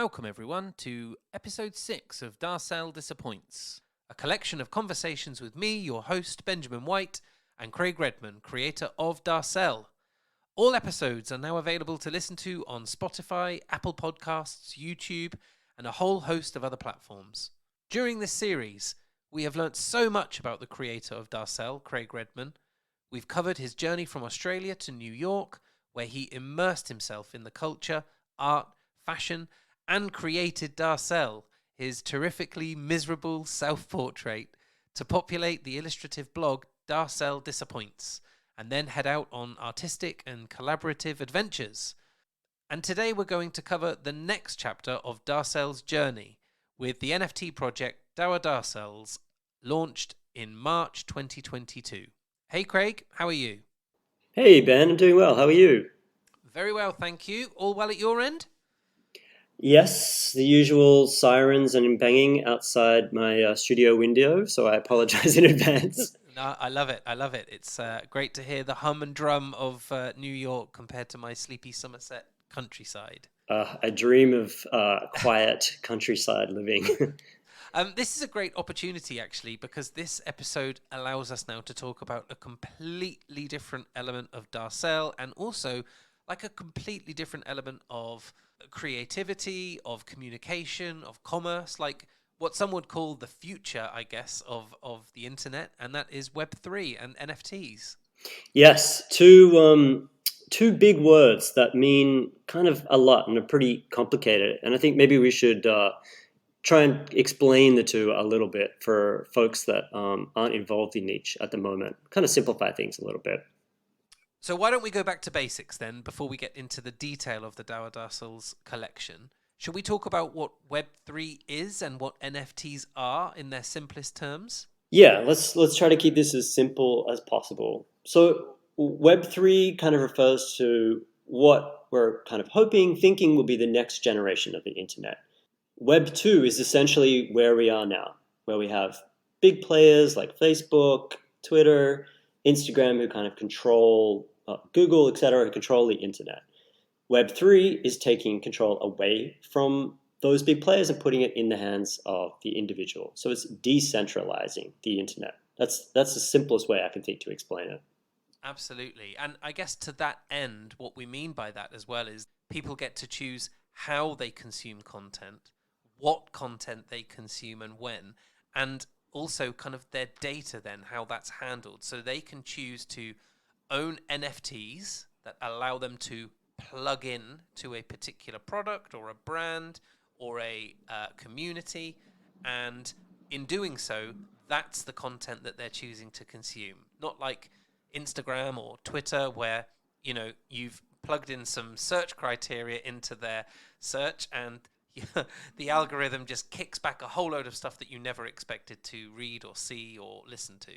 Welcome everyone to episode 6 of Darcel Disappoints, a collection of conversations with me, your host Benjamin White, and Craig Redman, creator of Darcel. All episodes are now available to listen to on Spotify, Apple Podcasts, YouTube, and a whole host of other platforms. During this series, we have learnt so much about the creator of Darcel, Craig Redman. We've covered his journey from Australia to New York, where he immersed himself in the culture, art, fashion, and created Darcel, his terrifically miserable self-portrait, to populate the illustrative blog Darcel Disappoints, and then head out on artistic and collaborative adventures. And today we're going to cover the next chapter of Darcel's journey with the NFT project Dour Darcels, launched in March 2022. Hey Craig, how are you? Hey Ben, I'm doing well. How are you? Very well, thank you. All well at your end? Yes, the usual sirens and banging outside my studio window, so I apologize in advance. No, I love it. I love it. It's great to hear the hum and drum of New York compared to my sleepy Somerset countryside. I dream of quiet countryside living. This is a great opportunity, actually, because this episode allows us now to talk about a completely different element of Darcel and also like a completely different element of creativity, of communication, of commerce, like what some would call the future, I guess, of the internet, and that is Web3 and NFTs. Yes, two big words that mean kind of a lot and are pretty complicated. And I think maybe we should try and explain the two a little bit for folks that aren't involved in each at the moment. Kind of simplify things a little bit. So why don't we go back to basics then before we get into the detail of the Dour Darcels collection? Should we talk about what Web3 is and what NFTs are in their simplest terms? Yeah, let's try to keep this as simple as possible. So Web3 kind of refers to what we're kind of hoping, thinking will be the next generation of the internet. Web2 is essentially where we are now, where we have big players like Facebook, Twitter, Instagram who kind of control Google, etc., who control the internet. Web3 is taking control away from those big players and putting it in the hands of the individual. So it's decentralizing the internet. That's the simplest way I can think to explain it. Absolutely. And I guess to that end, what we mean by that as well is people get to choose how they consume content, what content they consume and when, and also kind of their data then, how that's handled. So they can choose to own NFTs that allow them to plug in to a particular product or a brand or a community, and in doing so, that's the content that they're choosing to consume. Not like Instagram or Twitter, where you've plugged in some search criteria into their search, and the algorithm just kicks back a whole load of stuff that you never expected to read or see or listen to.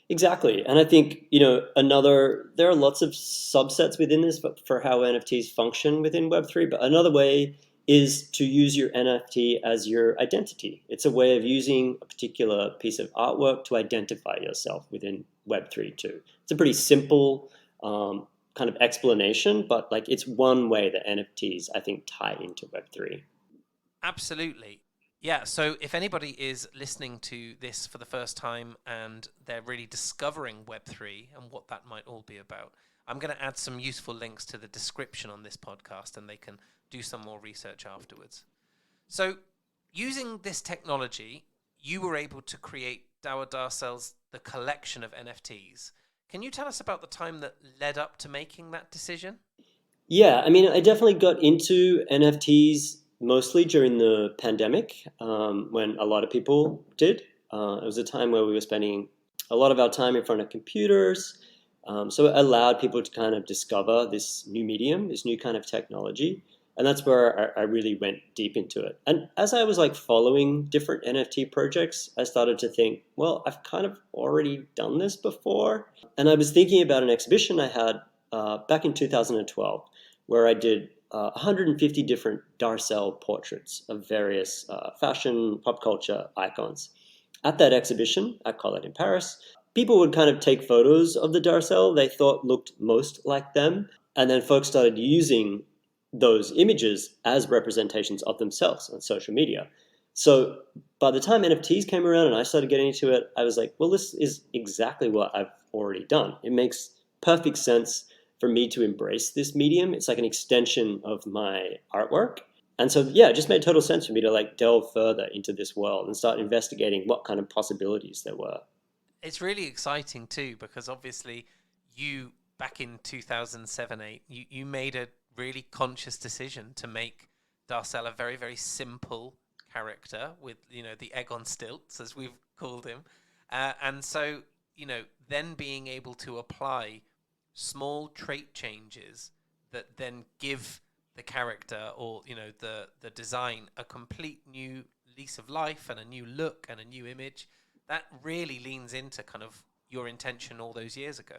Exactly. And I think, there are lots of subsets within this for how NFTs function within Web3, but another way is to use your NFT as your identity. It's a way of using a particular piece of artwork to identify yourself within Web3 too. It's a pretty simple kind of explanation, but like it's one way that NFTs, I think, tie into Web3. Absolutely. Yeah, so if anybody is listening to this for the first time and they're really discovering Web3 and what that might all be about, I'm going to add some useful links to the description on this podcast and they can do some more research afterwards. So, using this technology, you were able to create Dour Darcels, the collection of NFTs. Can you tell us about the time that led up to making that decision? Yeah, I mean, I definitely got into NFTs mostly during the pandemic when a lot of people did. It was a time where we were spending a lot of our time in front of computers. So it allowed people to kind of discover this new medium, this new kind of technology. And that's where I really went deep into it. And as I was like following different NFT projects, I started to think, well, I've kind of already done this before. And I was thinking about an exhibition I had back in 2012, where I did 150 different Darcel portraits of various fashion, pop culture icons. At that exhibition, I call it in Paris, people would kind of take photos of the Darcel they thought looked most like them. And then folks started using those images as representations of themselves on social media. So by the time NFTs came around and I started getting into it, I was like, well, this is exactly what I've already done. It makes perfect sense for me to embrace this medium. It's like an extension of my artwork. And so, yeah, it just made total sense for me to like delve further into this world and start investigating what kind of possibilities there were. It's really exciting too, because obviously you, back in 2007, 8, you made a really conscious decision to make Darcel a very, very simple character with, the egg on stilts, as we've called him. And so, then being able to apply small trait changes that then give the character, or, the design, a complete new lease of life and a new look and a new image, that really leans into kind of your intention all those years ago.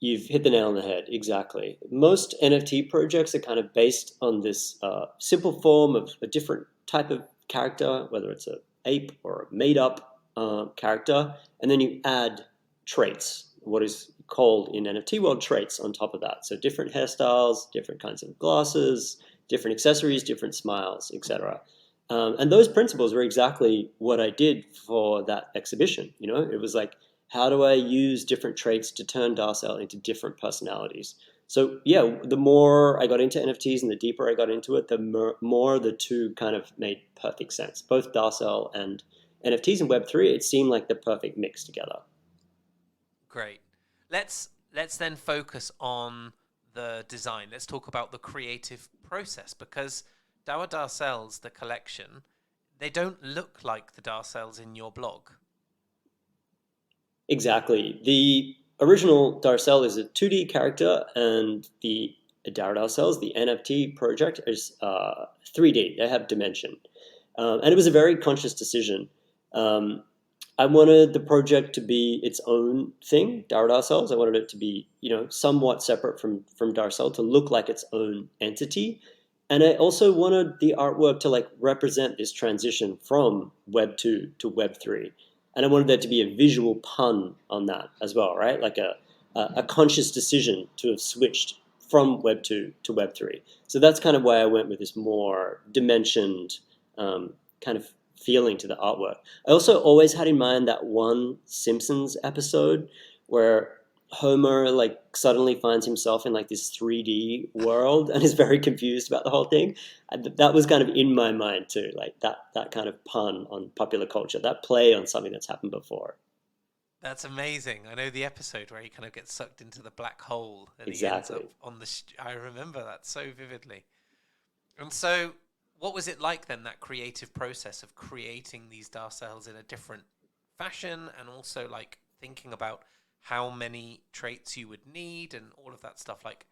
You've hit the nail on the head, exactly. Most NFT projects are kind of based on this simple form of a different type of character, whether it's a ape or a made up character, and then you add traits, what is called in NFT world traits on top of that. So different hairstyles, different kinds of glasses, different accessories, different smiles, etc. And those principles were exactly what I did for that exhibition. It was like, how do I use different traits to turn Darcel into different personalities? So yeah, the more I got into NFTs and the deeper I got into it, the more the two kind of made perfect sense. Both Darcel and NFTs and Web3, it seemed like the perfect mix together. Great. Let's then focus on the design. Let's talk about the creative process, because Dour Darcels, the collection, they don't look like the Darcels in your blog. Exactly. The original Darcel is a 2D character, and the Dour Darcels, the NFT project, is 3D. They have dimension. And it was a very conscious decision. Um, I wanted the project to be its own thing, Dour Darcels. I wanted it to be, somewhat separate from Darcel, to look like its own entity. And I also wanted the artwork to like represent this transition from Web 2 to Web 3. And I wanted there to be a visual pun on that as well, right? Like a conscious decision to have switched from Web 2 to Web 3. So that's kind of why I went with this more dimensioned kind of feeling to the artwork. I also always had in mind that one Simpsons episode where Homer like suddenly finds himself in like this 3D world and is very confused about the whole thing. And that was kind of in my mind too, like that kind of pun on popular culture, that play on something that's happened before. That's amazing. I know the episode where he kind of gets sucked into the black hole and he ends up Exactly. on I remember that so vividly. And so, what was it like then, that creative process of creating these Darcels in a different fashion, and also like thinking about how many traits you would need and all of that stuff? Like,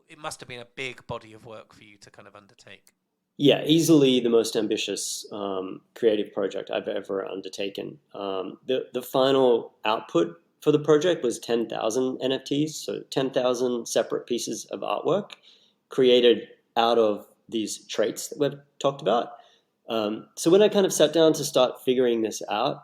it must have been a big body of work for you to kind of undertake. Yeah, easily the most ambitious creative project I've ever undertaken. The final output for the project was 10,000 NFTs, so 10,000 separate pieces of artwork created out of these traits that we've talked about. So when I kind of sat down to start figuring this out,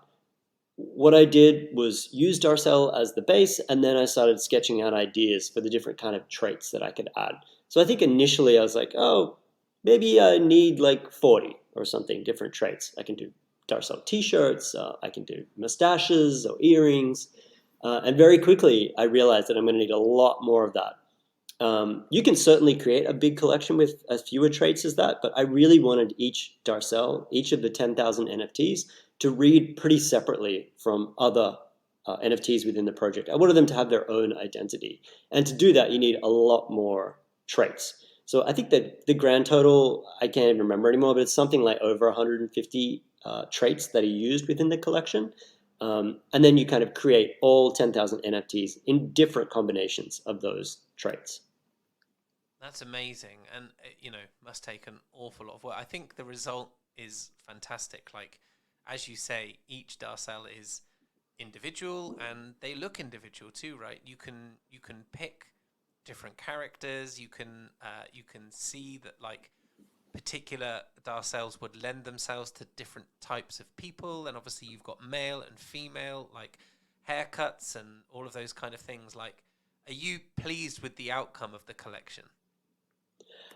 what I did was use Darcel as the base, and then I started sketching out ideas for the different kind of traits that I could add. So I think initially I was like, oh, maybe I need like 40 or something different traits. I can do Darcel t-shirts, I can do mustaches or earrings. And very quickly I realized that I'm going to need a lot more of that. You can certainly create a big collection with as fewer traits as that, but I really wanted each Darcel, each of the 10,000 NFTs, to read pretty separately from other NFTs within the project. I wanted them to have their own identity. And to do that, you need a lot more traits. So I think that the grand total, I can't even remember anymore, but it's something like over 150 traits that are used within the collection. And then you kind of create all 10,000 NFTs in different combinations of those traits. That's amazing, and must take an awful lot of work. I think the result is fantastic. Like, as you say, each Darcel is individual, and they look individual too, right? You can pick different characters. You can see that like particular Darcels would lend themselves to different types of people, and obviously you've got male and female like haircuts and all of those kind of things. Like, are you pleased with the outcome of the collection?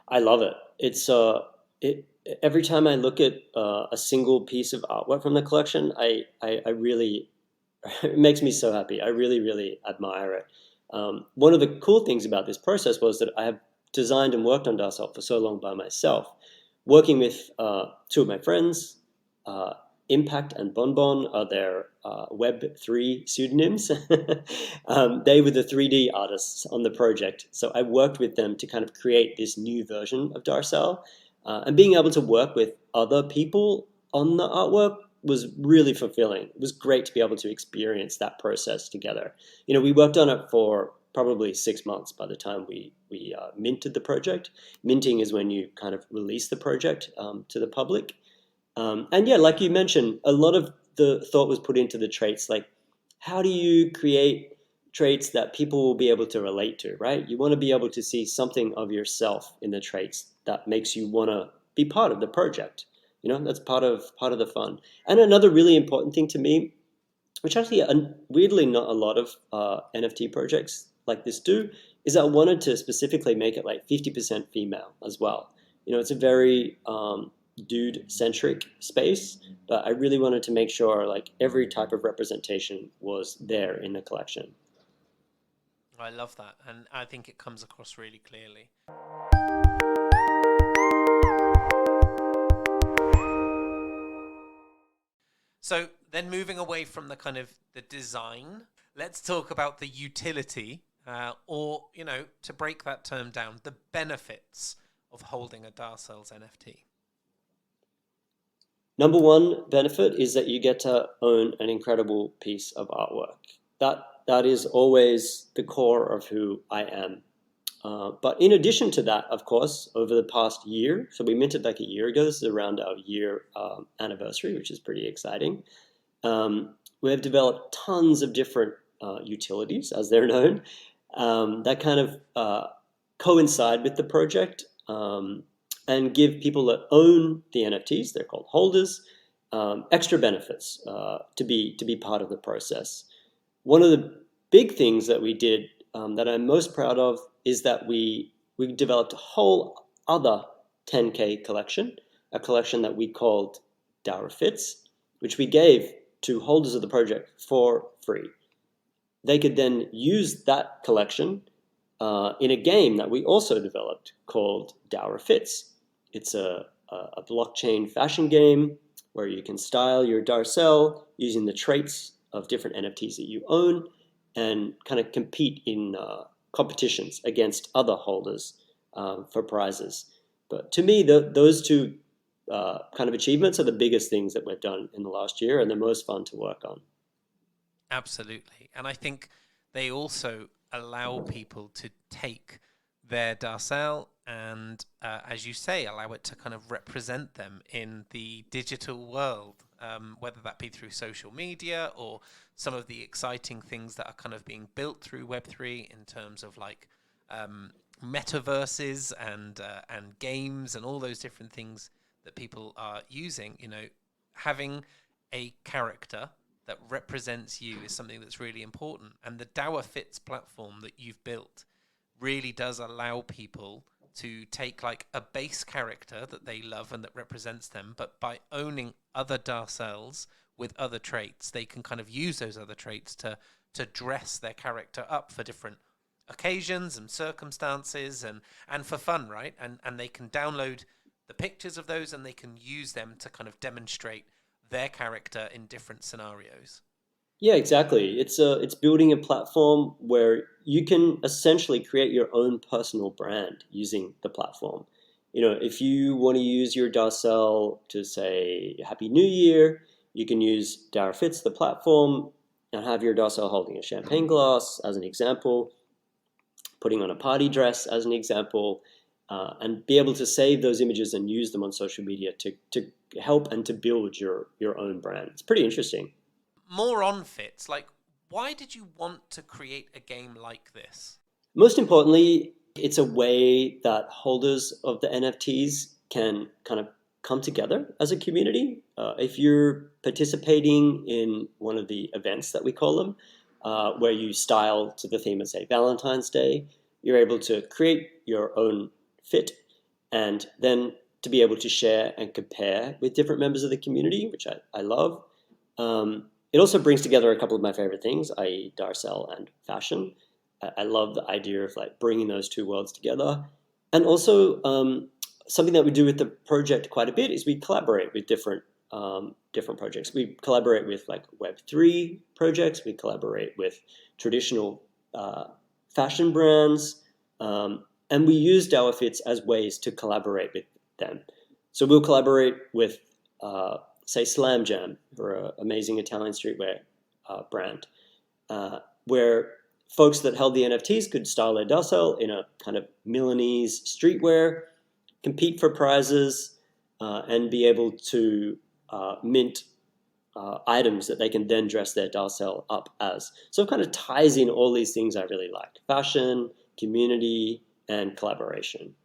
I love it. It every time I look at a single piece of artwork from the collection, I really it makes me so happy. I really, really admire it. One of the cool things about this process was that I have designed and worked on Darcel for so long by myself, working with two of my friends. Uh, Impact and Bonbon are their Web3 pseudonyms. They were the 3D artists on the project. So I worked with them to kind of create this new version of Darcel. And being able to work with other people on the artwork was really fulfilling. It was great to be able to experience that process together. We worked on it for probably 6 months by the time we minted the project. Minting is when you kind of release the project to the public. And yeah, like you mentioned, a lot of the thought was put into the traits. Like, how do you create traits that people will be able to relate to, right? You want to be able to see something of yourself in the traits that makes you want to be part of the project. That's part of the fun. And another really important thing to me, which actually weirdly not a lot of NFT projects like this do, is I wanted to specifically make it like 50% female as well. It's a very dude-centric space, but I really wanted to make sure like every type of representation was there in the collection. I love that, and I think it comes across really clearly. So then moving away from the kind of the design, let's talk about the utility, or, to break that term down, the benefits of holding a Darcel's NFT. Number one benefit is that you get to own an incredible piece of artwork. That is always the core of who I am. But in addition to that, of course, over the past year, so we minted like a year ago, this is around our year anniversary, which is pretty exciting. We have developed tons of different utilities, as they're known, that kind of coincide with the project and give people that own the NFTs, they're called holders, extra benefits to be part of the process. One of the big things that we did that I'm most proud of is that we developed a whole other 10K collection, a collection that we called Dour Fits, which we gave to holders of the project for free. They could then use that collection in a game that we also developed called Dour Fits. It's a blockchain fashion game where you can style your Darcel using the traits of different NFTs that you own and kind of compete in competitions against other holders for prizes. But to me, those two kind of achievements are the biggest things that we've done in the last year and the most fun to work on. Absolutely. And I think they also allow people to take their Darcel and, as you say, allow it to kind of represent them in the digital world, whether that be through social media or some of the exciting things that are kind of being built through Web3 in terms of like metaverses and games and all those different things that people are using. Having a character that represents you is something that's really important. And the Dour Fits platform that you've built really does allow people to take like a base character that they love and that represents them, but by owning other Darcels with other traits, they can kind of use those other traits to dress their character up for different occasions and circumstances and for fun, right? And they can download the pictures of those and they can use them to kind of demonstrate their character in different scenarios. Yeah, exactly. It's building a platform where you can essentially create your own personal brand using the platform. If you want to use your Darcel to say Happy New Year, you can use Dour Fits, the platform, and have your Darcel holding a champagne glass as an example, putting on a party dress as an example, and be able to save those images and use them on social media to help and to build your own brand. It's pretty interesting. More on Fits, like, why did you want to create a game like this? Most importantly, it's a way that holders of the NFTs can kind of come together as a community. If you're participating in one of the events that we call them, where you style to the theme of, say, Valentine's Day, you're able to create your own fit and then to be able to share and compare with different members of the community, which I love. It also brings together a couple of my favorite things, i.e. Darcel and fashion. I love the idea of like bringing those two worlds together. And also something that we do with the project quite a bit is we collaborate with different projects. We collaborate with like Web3 projects. We collaborate with traditional fashion brands. And we use DAOfits as ways to collaborate with them. So we'll collaborate with, say, Slam Jam, or an amazing Italian streetwear brand, where folks that held the NFTs could style their Darcel in a kind of Milanese streetwear, compete for prizes, and be able to mint items that they can then dress their Darcel up as. So it kind of ties in all these things I really like: fashion, community, and collaboration.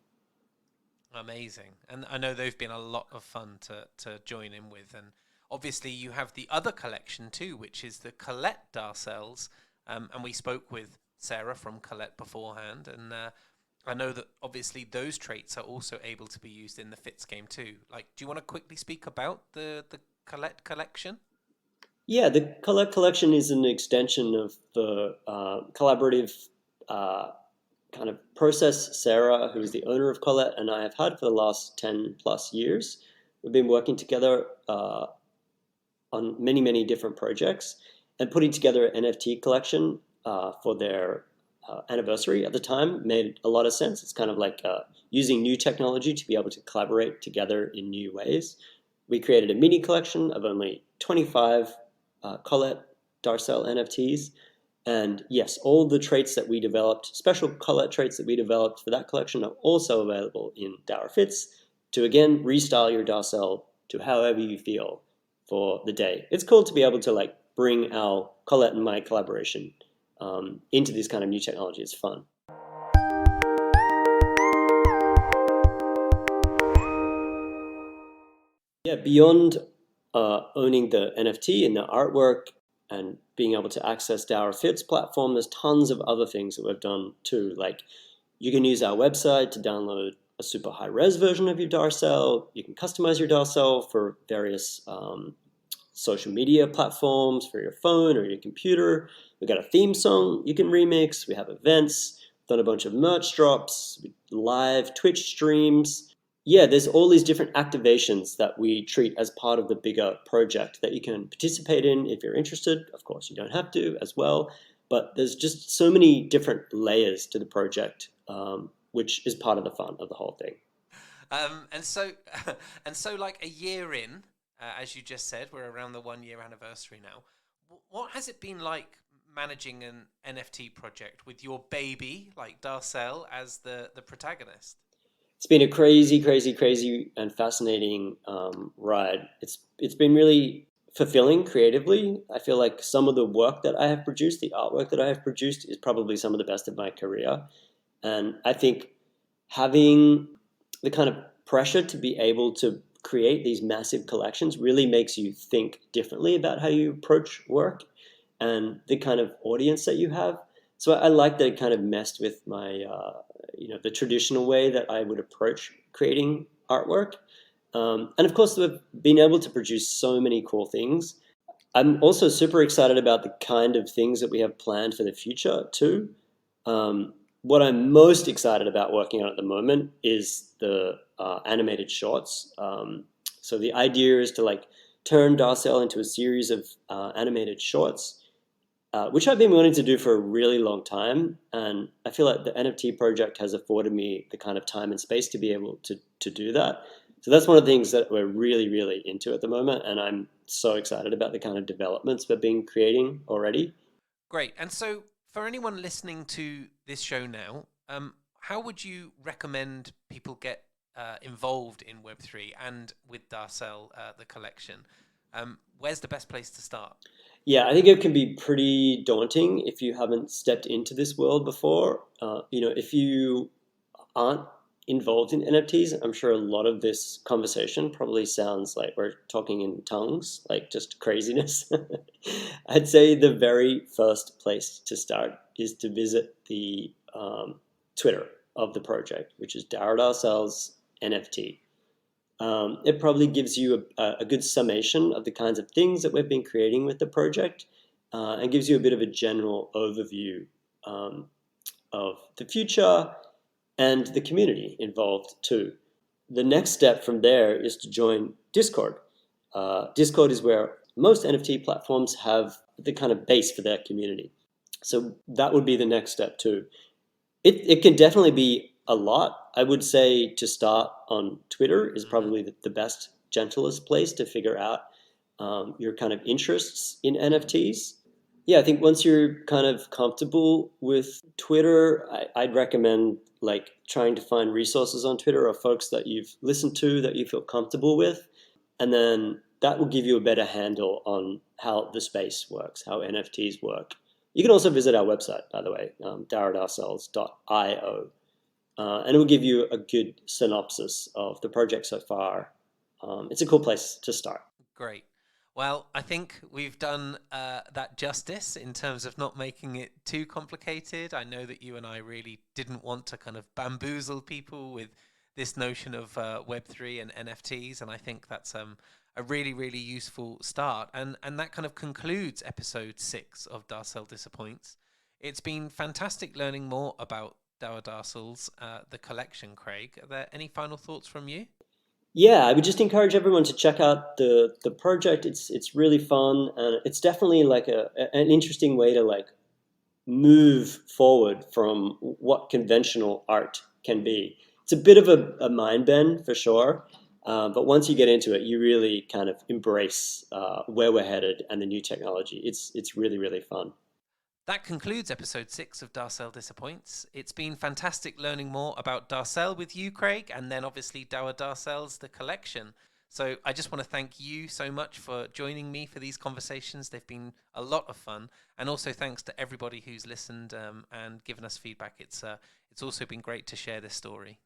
Amazing. And I know they've been a lot of fun to join in with. And obviously, you have the other collection too, which is the Colette Darcels. And we spoke with Sarah from Colette beforehand. And I know that obviously those traits are also able to be used in the Fits game too. Like, do you want to quickly speak about the Colette collection? Yeah, the Colette collection is an extension of the collaborative uh, kind of process Sarah, who is the owner of Colette, and I have had for the last 10 plus years. We've been working together on many, many different projects and putting together an NFT collection for their anniversary at the time made a lot of sense. It's kind of like using new technology to be able to collaborate together in new ways. We created a mini collection of only 25 Colette Darcel NFTs. And yes, all the traits that we developed, special Colette traits that we developed for that collection, are also available in Dour Fits to again restyle your Darcel to however you feel for the day. It's cool to be able to like bring our Colette and my collaboration into this kind of new technology. It's fun. Yeah, beyond owning the NFT and the artwork and being able to access Dour Fits platform, there's tons of other things that we've done too. Like you can use our website to download a super high res version of your Darcel. You can customize your Darcel for various social media platforms for your phone or your computer. We've got a theme song you can remix. We have events, done a bunch of merch drops, live Twitch streams. Yeah, there's all these different activations that we treat as part of the bigger project that you can participate in if you're interested. Of course, you don't have to as well, but there's just so many different layers to the project, which is part of the fun of the whole thing. And so, and so, like a year in, as you just said, we're around the 1 year anniversary now. What has it been like managing an NFT project with your baby, like Darcel, as the protagonist? It's been a crazy, crazy, crazy, and fascinating ride. It's been really fulfilling creatively. I feel like some of the work that I have produced, the artwork that I have produced, is probably some of the best of my career. And I think having the kind of pressure to be able to create these massive collections really makes you think differently about how you approach work and the kind of audience that you have. So I like that it kind of messed with my, the traditional way that I would approach creating artwork. And of course, we've been able to produce so many cool things. I'm also super excited about the kind of things that we have planned for the future too. What I'm most excited about working on at the moment is the animated shorts. So the idea is to like turn Darcel into a series of animated shorts, which I've been wanting to do for a really long time. And I feel like the NFT project has afforded me the kind of time and space to be able to do that. So that's one of the things that we're really, really into at the moment. And I'm so excited about the kind of developments we've been creating already. Great. And so, for anyone listening to this show now, how would you recommend people get involved in Web3 and with Darcel, the collection? Where's the best place to start? Yeah, I think it can be pretty daunting if you haven't stepped into this world before. If you aren't involved in NFTs, I'm sure a lot of this conversation probably sounds like we're talking in tongues, like just craziness. I'd say the very first place to start is to visit the Twitter of the project, which is Dour Darcels NFT. It probably gives you a good summation of the kinds of things that we've been creating with the project, and gives you a bit of a general overview um, of the future and the community involved too. The next step from there is to join Discord. Discord is where most NFT platforms have the kind of base for their community. So that would be the next step too. It can definitely be a lot. I would say to start on Twitter is probably the best, gentlest place to figure out your kind of interests in NFTs. Yeah, I think once you're kind of comfortable with Twitter, I'd recommend like trying to find resources on Twitter or folks that you've listened to that you feel comfortable with. And then that will give you a better handle on how the space works, how NFTs work. You can also visit our website, by the way, dourdarcels.io, and it will give you a good synopsis of the project so far. It's a cool place to start. Great. Well, I think we've done that justice in terms of not making it too complicated. I know that you and I really didn't want to kind of bamboozle people with this notion of Web3 and NFTs, and I think that's a really, really useful start. And that kind of concludes episode 6 of Darcel Disappoints. It's been fantastic learning more about Dour Darcels, the collection, Craig. Are there any final thoughts from you? Yeah, I would just encourage everyone to check out the project. It's really fun, and it's definitely like an interesting way to like move forward from what conventional art can be. It's a bit of a mind bend for sure, but once you get into it, you really kind of embrace where we're headed and the new technology. It's really really fun. That concludes episode 6 of Darcel Disappoints. It's been fantastic learning more about Darcel with you, Craig, and then obviously Dour Darcels, the collection. So I just want to thank you so much for joining me for these conversations. They've been a lot of fun. And also thanks to everybody who's listened and given us feedback. It's also been great to share this story.